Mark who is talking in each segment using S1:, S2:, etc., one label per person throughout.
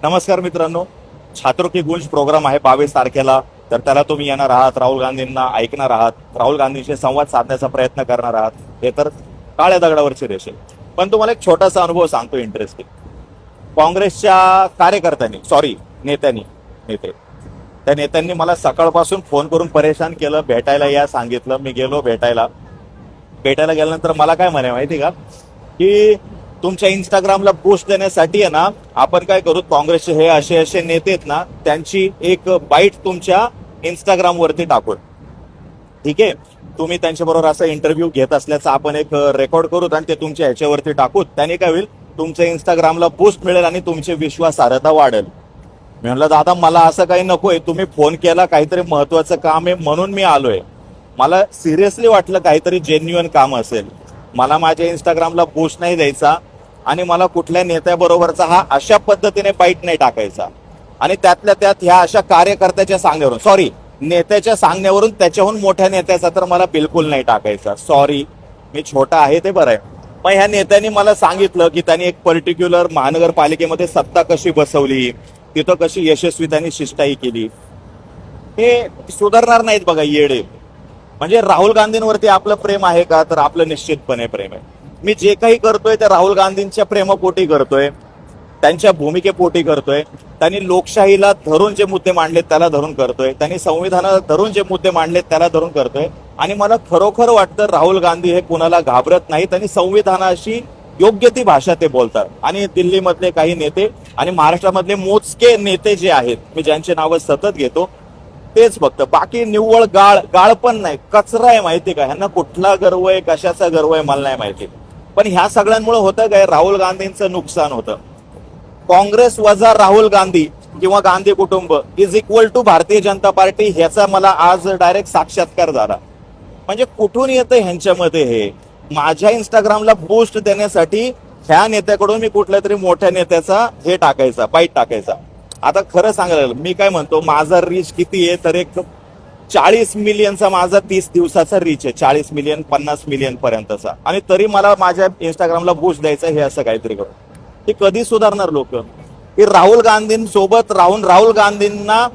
S1: नमस्कार मित्रांनो, छात्रों की गुंज प्रोग्राम आहे 22 तारखेला. तर त्याला तुम्ही येणार आहात, राहुल गांधींना ऐकणार आहात, राहुल गांधींशी संवाद साधण्याचा प्रयत्न करणार आहात. हे तर काळ्या दगडावरची रेष आहे. पण तुम्हाला एक छोटासा अनुभव सांगतो इंटरेस्टिंग. काँग्रेसच्या कार्यकर्त्यांनी नेते त्या नेत्यांनी मला सकाळपासून फोन करून परेशान केलं, भेटायला या सांगितलं. मी गेलो भेटायला गेल्यानंतर मला काय म्हणे माहिती का, की तुमच्या इंस्टाग्रामला पोस्ट देण्यासाठी आहे ना, आपण काय करू, काँग्रेसचे हे असे असे नेते आहेत ना, त्यांची एक बाईट तुमच्या इंस्टाग्राम वरती टाकू. ठीक आहे, तुम्ही त्यांच्याबरोबर असा इंटरव्ह्यू घेत असल्याचा आपण एक रेकॉर्ड करू आणि ते तुमच्या ह्याच्यावरती टाकू. त्याने काय होईल, तुमच्या इंस्टाग्रामला बूस्ट मिळेल आणि तुमची विश्वासार्हता वाढेल. मी म्हणलं दादा मला असं काही नकोय, तुम्ही फोन केला, काहीतरी महत्वाचं काम आहे म्हणून मी आलोय. मला सिरियसली वाटलं काहीतरी जेन्युइन काम असेल. मला माझ्या इंस्टाग्रामला बूस्ट नाही द्यायचा आणि मला कुठल्या नेत्याबरोबरचा हा अशा पद्धतीने बाईट नाही टाकायचा. आणि त्यातल्या त्यात ह्या अशा कार्यकर्त्याच्या नेत्याच्या सांगण्यावरून त्याच्याहून मोठ्या नेत्याचा तर मला बिलकुल नाही टाकायचा. सॉरी, मी छोटा आहे ते बरं आहे. पण ह्या नेत्यांनी मला सांगितलं की त्यांनी एक पर्टिक्युलर महानगरपालिकेमध्ये सत्ता कशी बसवली, तिथं कशी यशस्वी त्यांनी शिष्टाई केली. हे सुधारणार नाहीत बघा येडे. म्हणजे राहुल गांधींवरती आपलं प्रेम आहे का, तर आपलं निश्चितपणे प्रेम आहे. मी जे काही करतोय ते राहुल गांधींच्या प्रेमापोटी करतोय, त्यांच्या भूमिकेपोटी करतोय. त्यांनी लोकशाहीला धरून जे मुद्दे मांडलेत त्याला धरून करतोय, त्यांनी संविधानाला धरून जे मुद्दे मांडलेत त्याला धरून करतोय. आणि मला खरोखर वाटतं राहुल गांधी हे कुणाला घाबरत नाहीत आणि संविधानाशी योग्य ती भाषा ते बोलतात. आणि दिल्लीमधले काही नेते आणि महाराष्ट्रामधले मोजके नेते जे आहेत, मी ज्यांचे नावं सतत घेतो तेच फक्त, बाकी निव्वळ गाळ पण नाही, कचरा आहे. माहिती का ह्यांना कुठला गर्व आहे, कशाचा गर्व आहे मला नाही माहिती. पण ह्या सगळ्यांमुळे होतं काय, राहुल गांधींचं नुकसान होतं. काँग्रेस वजा राहुल गांधी किंवा गांधी कुटुंब is equal to Bharatiya Janata party, ह्याचा मला आज डायरेक्ट साक्षात्कार झाला. म्हणजे कुठून येतं ह्यांच्यामध्ये हे. माझ्या इंस्टाग्रामला बूस्ट देण्यासाठी ह्या नेत्याकडून मी कुठल्या तरी मोठ्या नेत्याचा हे टाकायचा, बाईट टाकायचा. आता खरं सांगायला मी काय म्हणतो, माझा रीच किती आहे, तर एक 40 मिलियनचा माझा 30 दिवसाचा रीच आहे. 40 मिलियन 50 मिलियन पर्यंतचा. आणि तरी मला माझ्या इंस्टाग्रामला बूस्ट द्यायचं हे असं काहीतरी करून. हे कधी सुधारणार लोक, की राहुल गांधींसोबत राहून राहुल गांधींना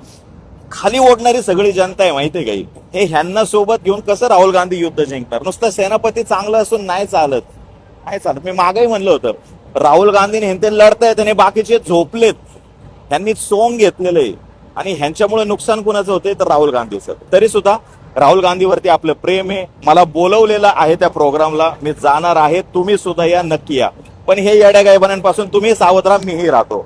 S1: खाली ओढणारी सगळी जनता आहे माहितीये काही. हे ह्यांना सोबत घेऊन कसं राहुल गांधी युद्ध जिंकणार. नुसतं सेनापती चांगलं असून नाही चालत. मी मागही म्हणलं होतं, राहुल गांधीने हे लढतायत आणि बाकीचे झोपलेत. ह्यांनी सोंग घेतलेलं आहे आणि ह्यांच्यामुळे नुकसान कुणाचं होतंय, तर राहुल गांधीचं. तरी सुद्धा राहुल गांधीवरती आपलं प्रेम आहे. मला बोलवलेलं आहे त्या प्रोग्रामला, मी जाणार आहे. तुम्ही सुद्धा या, नक्की या. पण हे येड्या गायबांपासून तुम्ही सावध राहा, मीही राहतो.